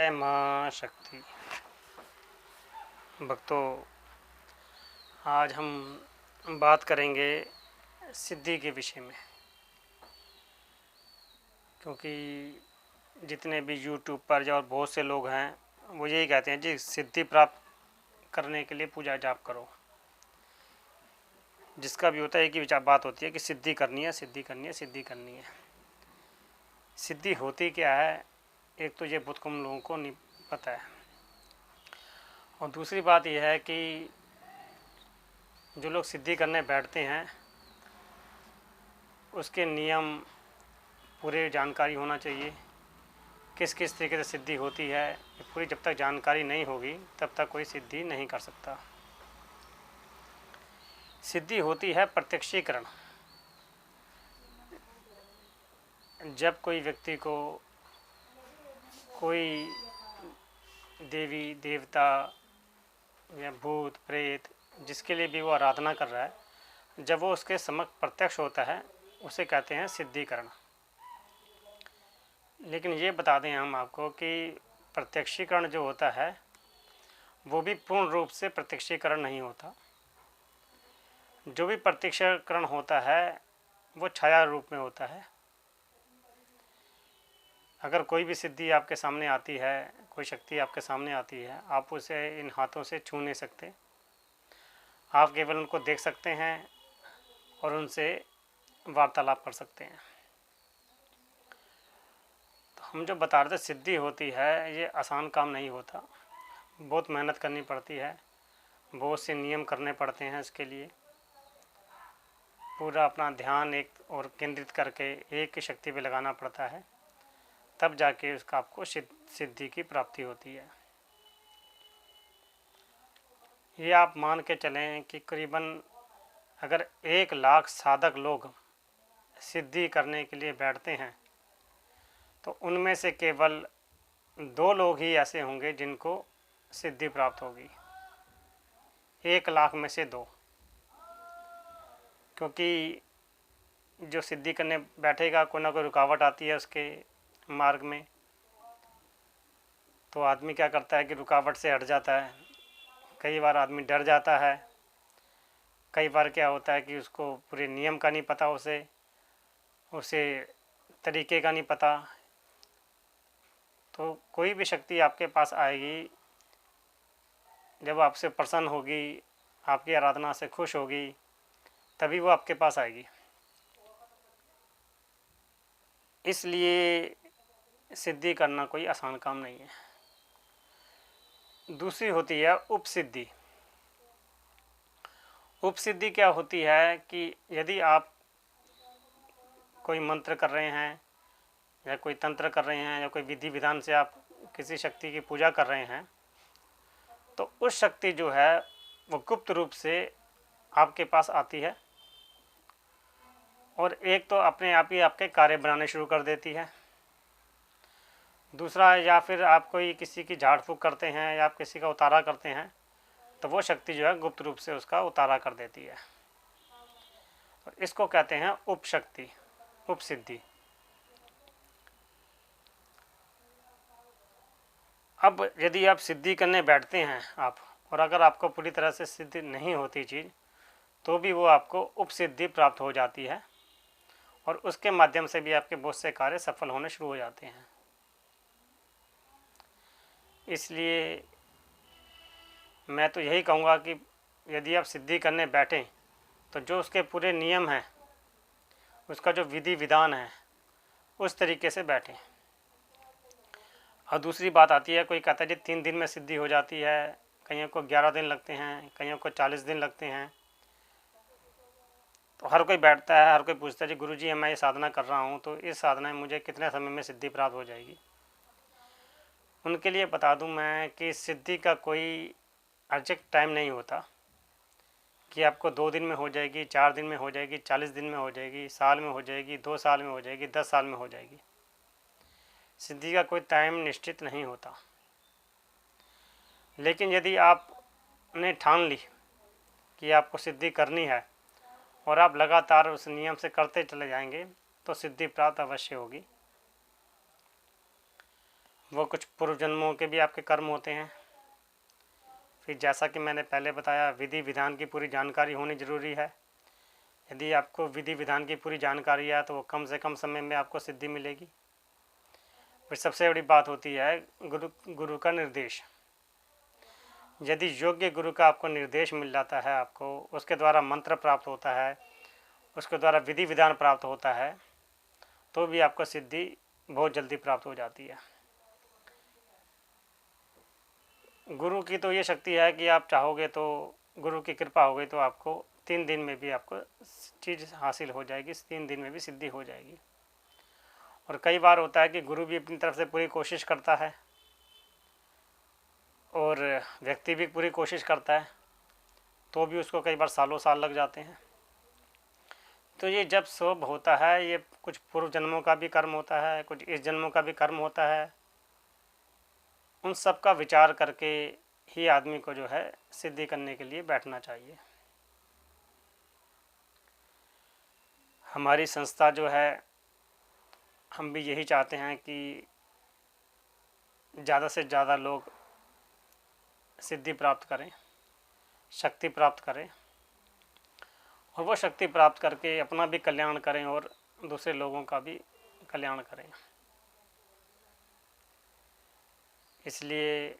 जय माँ शक्ति। भक्तों, आज हम बात करेंगे सिद्धि के विषय में, क्योंकि जितने भी यूट्यूब पर और बहुत से लोग हैं वो यही कहते हैं जी सिद्धि प्राप्त करने के लिए पूजा जाप करो। जिसका भी होता है कि विचार बात होती है कि सिद्धि करनी है, सिद्धि करनी है, सिद्धि करनी है। सिद्धि होती क्या है, एक तो ये बहुत कम लोगों को नहीं पता है, और दूसरी बात यह है कि जो लोग सिद्धि करने बैठते हैं उसके नियम पूरे जानकारी होना चाहिए। किस किस तरीके से सिद्धि होती है पूरी जब तक जानकारी नहीं होगी तब तक कोई सिद्धि नहीं कर सकता। सिद्धि होती है प्रत्यक्षीकरण। जब कोई व्यक्ति को कोई देवी देवता या भूत प्रेत जिसके लिए भी वो आराधना कर रहा है, जब वो उसके समक्ष प्रत्यक्ष होता है उसे कहते हैं सिद्धिकरण। लेकिन ये बता दें हम आपको कि प्रत्यक्षीकरण जो होता है वो भी पूर्ण रूप से प्रत्यक्षीकरण नहीं होता। जो भी प्रत्यक्षीकरण होता है वो छाया रूप में होता है। अगर कोई भी सिद्धि आपके सामने आती है, कोई शक्ति आपके सामने आती है, आप उसे इन हाथों से छू नहीं सकते। आप केवल उनको देख सकते हैं और उनसे वार्तालाप कर सकते हैं। तो हम जो बता रहे थे सिद्धि होती है, ये आसान काम नहीं होता, बहुत मेहनत करनी पड़ती है, बहुत से नियम करने पड़ते हैं। इसके लिए पूरा अपना ध्यान एक और केंद्रित करके एक ही शक्ति पे लगाना पड़ता है, तब जाके उसका आपको सिद्धि की प्राप्ति होती है। ये आप मान के चलें कि करीबन अगर 1,00,000 साधक लोग सिद्धि करने के लिए बैठते हैं तो उनमें से केवल 2 लोग ही ऐसे होंगे जिनको सिद्धि प्राप्त होगी। 1,00,000 में से 2, क्योंकि जो सिद्धि करने बैठेगा कोई ना कोई रुकावट आती है उसके मार्ग में, तो आदमी क्या करता है कि रुकावट से हट जाता है। कई बार आदमी डर जाता है, कई बार क्या होता है कि उसको पूरे नियम का नहीं पता, उसे तरीके का नहीं पता। तो कोई भी शक्ति आपके पास आएगी जब आपसे प्रसन्न होगी, आपकी आराधना से खुश होगी, तभी वो आपके पास आएगी। इसलिए सिद्धि करना कोई आसान काम नहीं है। दूसरी होती है उपसिद्धि। उपसिद्धि क्या होती है कि यदि आप कोई मंत्र कर रहे हैं या कोई तंत्र कर रहे हैं या कोई विधि विधान से आप किसी शक्ति की पूजा कर रहे हैं, तो उस शक्ति जो है वो गुप्त रूप से आपके पास आती है और एक तो अपने आप ही आपके कार्य बनाने शुरू कर देती है। दूसरा, या फिर आप कोई किसी की झाड़ फूँक करते हैं या आप किसी का उतारा करते हैं तो वो शक्ति जो है गुप्त रूप से उसका उतारा कर देती है। इसको कहते हैं उपशक्ति, उपसिद्धि। अब यदि आप सिद्धि करने बैठते हैं आप, और अगर आपको पूरी तरह से सिद्धि नहीं होती चीज़, तो भी वो आपको उपसिद्धि प्राप्त हो जाती है और उसके माध्यम से भी आपके बहुत से कार्य सफल होने शुरू हो जाते हैं। इसलिए मैं तो यही कहूँगा कि यदि आप सिद्धि करने बैठें तो जो उसके पूरे नियम हैं, उसका जो विधि विधान है, उस तरीके से बैठें। और दूसरी बात आती है, कोई कहता है जी 3 दिन में सिद्धि हो जाती है, कईयों को 11 दिन लगते हैं, कईयों को 40 दिन लगते हैं। तो हर कोई बैठता है, हर कोई पूछता है जी गुरुजी मैं ये साधना कर रहा हूँ, तो इस साधना में मुझे कितने समय में सिद्धि प्राप्त हो जाएगी। उनके लिए बता दूं मैं कि सिद्धि का कोई एग्जैक्ट टाइम नहीं होता कि आपको 2 दिन में हो जाएगी, 4 दिन में हो जाएगी, 40 दिन में हो जाएगी, साल में हो जाएगी, 2 साल में हो जाएगी, 10 साल में हो जाएगी। सिद्धि का कोई टाइम निश्चित नहीं होता। लेकिन यदि आपने ठान ली कि आपको सिद्धि करनी है और आप लगातार उस नियम से करते चले जाएंगे तो सिद्धि प्राप्त अवश्य होगी। वो कुछ पूर्व जन्मों के भी आपके कर्म होते हैं। फिर जैसा कि मैंने पहले बताया, विधि विधान की पूरी जानकारी होनी ज़रूरी है। यदि आपको विधि विधान की पूरी जानकारी है तो वो कम से कम समय में आपको सिद्धि मिलेगी। फिर सबसे बड़ी बात होती है गुरु का निर्देश। यदि योग्य गुरु का आपको निर्देश मिल जाता है, आपको उसके द्वारा मंत्र प्राप्त होता है, उसके द्वारा विधि विधान प्राप्त होता है, तो भी आपको सिद्धि बहुत जल्दी प्राप्त हो जाती है। गुरु की तो ये शक्ति है कि आप चाहोगे तो, गुरु की कृपा हो गई तो आपको 3 दिन में भी आपको चीज़ हासिल हो जाएगी, 3 दिन में भी सिद्धि हो जाएगी। और कई बार होता है कि गुरु भी अपनी तरफ से पूरी कोशिश करता है और व्यक्ति भी पूरी कोशिश करता है, तो भी उसको कई बार सालों साल लग जाते हैं। तो ये जब सब होता है, ये कुछ पूर्व जन्मों का भी कर्म होता है, कुछ इस जन्मों का भी कर्म होता है। उन सब का विचार करके ही आदमी को जो है सिद्धि करने के लिए बैठना चाहिए। हमारी संस्था जो है, हम भी यही चाहते हैं कि ज़्यादा से ज़्यादा लोग सिद्धि प्राप्त करें, शक्ति प्राप्त करें, और वो शक्ति प्राप्त करके अपना भी कल्याण करें और दूसरे लोगों का भी कल्याण करें। इसलिए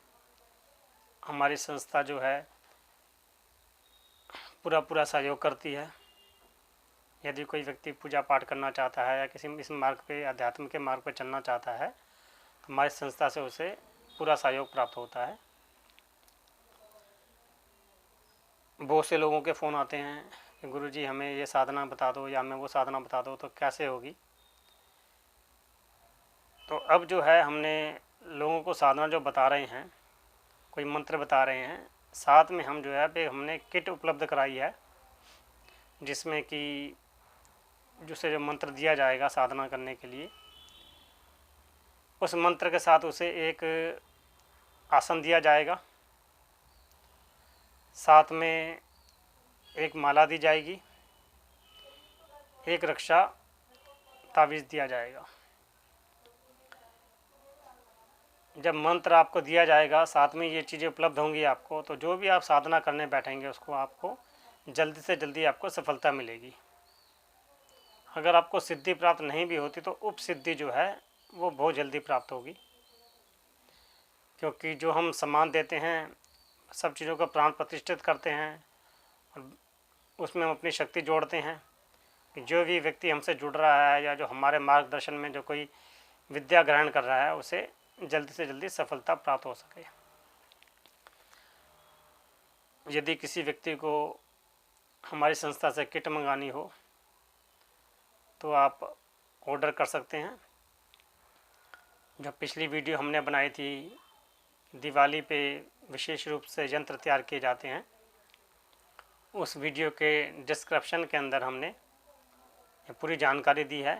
हमारी संस्था जो है पूरा सहयोग करती है। यदि कोई व्यक्ति पूजा पाठ करना चाहता है या किसी इस मार्ग पे, अध्यात्म के मार्ग पे चलना चाहता है, तो हमारी संस्था से उसे पूरा सहयोग प्राप्त होता है। बहुत से लोगों के फ़ोन आते हैं कि गुरुजी हमें ये साधना बता दो या हमें वो साधना बता दो, तो कैसे होगी। तो अब जो है हमने लोगों को साधना जो बता रहे हैं, कोई मंत्र बता रहे हैं, साथ में हम जो है पे हमने किट उपलब्ध कराई है, जिसमें कि जिसे जो मंत्र दिया जाएगा साधना करने के लिए, उस मंत्र के साथ उसे एक आसन दिया जाएगा, साथ में एक माला दी जाएगी, एक रक्षा तावीज़ दिया जाएगा। जब मंत्र आपको दिया जाएगा, साथ में ये चीज़ें उपलब्ध होंगी आपको, तो जो भी आप साधना करने बैठेंगे उसको आपको जल्दी से जल्दी आपको सफलता मिलेगी। अगर आपको सिद्धि प्राप्त नहीं भी होती तो उप सिद्धि जो है वो बहुत जल्दी प्राप्त होगी, क्योंकि जो हम सम्मान देते हैं, सब चीज़ों का प्राण प्रतिष्ठित करते हैं, और उसमें हम अपनी शक्ति जोड़ते हैं कि जो भी व्यक्ति हमसे जुड़ रहा है या जो हमारे मार्गदर्शन में जो कोई विद्या ग्रहण कर रहा है, उसे जल्दी से जल्दी सफलता प्राप्त हो सके। यदि किसी व्यक्ति को हमारी संस्था से किट मंगानी हो तो आप ऑर्डर कर सकते हैं। जो पिछली वीडियो हमने बनाई थी, दिवाली पे विशेष रूप से यंत्र तैयार किए जाते हैं, उस वीडियो के डिस्क्रिप्शन के अंदर हमने पूरी जानकारी दी है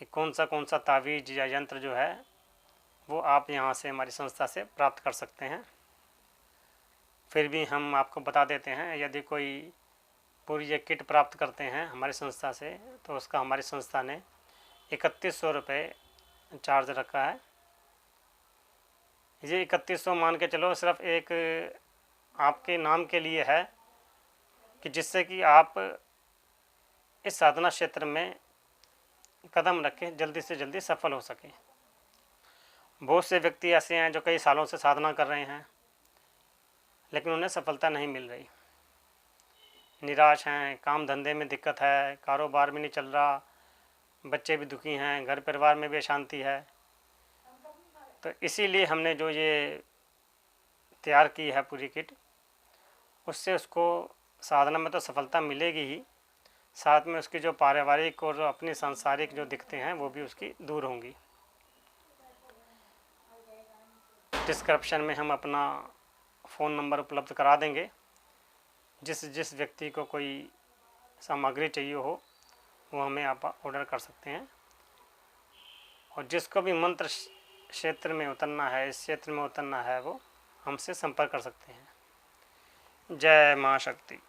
कि कौन सा तावीज़ या यंत्र जो है वो आप यहाँ से हमारी संस्था से प्राप्त कर सकते हैं। फिर भी हम आपको बता देते हैं, यदि कोई पूरी ये किट प्राप्त करते हैं हमारी संस्था से, तो उसका हमारी संस्था ने 3100 रुपये चार्ज रखा है। ये 3100 मान के चलो सिर्फ एक आपके नाम के लिए है, कि जिससे कि आप इस साधना क्षेत्र में कदम रखें, जल्दी से जल्दी सफल हो सकें। बहुत से व्यक्ति ऐसे हैं जो कई सालों से साधना कर रहे हैं, लेकिन उन्हें सफलता नहीं मिल रही, निराश हैं, काम धंधे में दिक्कत है, कारोबार भी नहीं चल रहा, बच्चे भी दुखी हैं, घर परिवार में भी अशांति है। तो इसीलिए हमने जो ये तैयार की है पूरी किट, उससे उसको साधना में तो सफलता मिलेगी ही, साथ में उसकी जो पारिवारिक और अपनी सांसारिक जो दिक्कतें हैं वो भी उसकी दूर होंगी। डिस्क्रिप्शन में हम अपना फ़ोन नंबर उपलब्ध करा देंगे। जिस व्यक्ति को कोई सामग्री चाहिए हो वो हमें आप ऑर्डर कर सकते हैं, और जिसको भी मंत्र क्षेत्र में उतरना है, इस क्षेत्र में उतरना है, वो हमसे संपर्क कर सकते हैं। जय माँ शक्ति।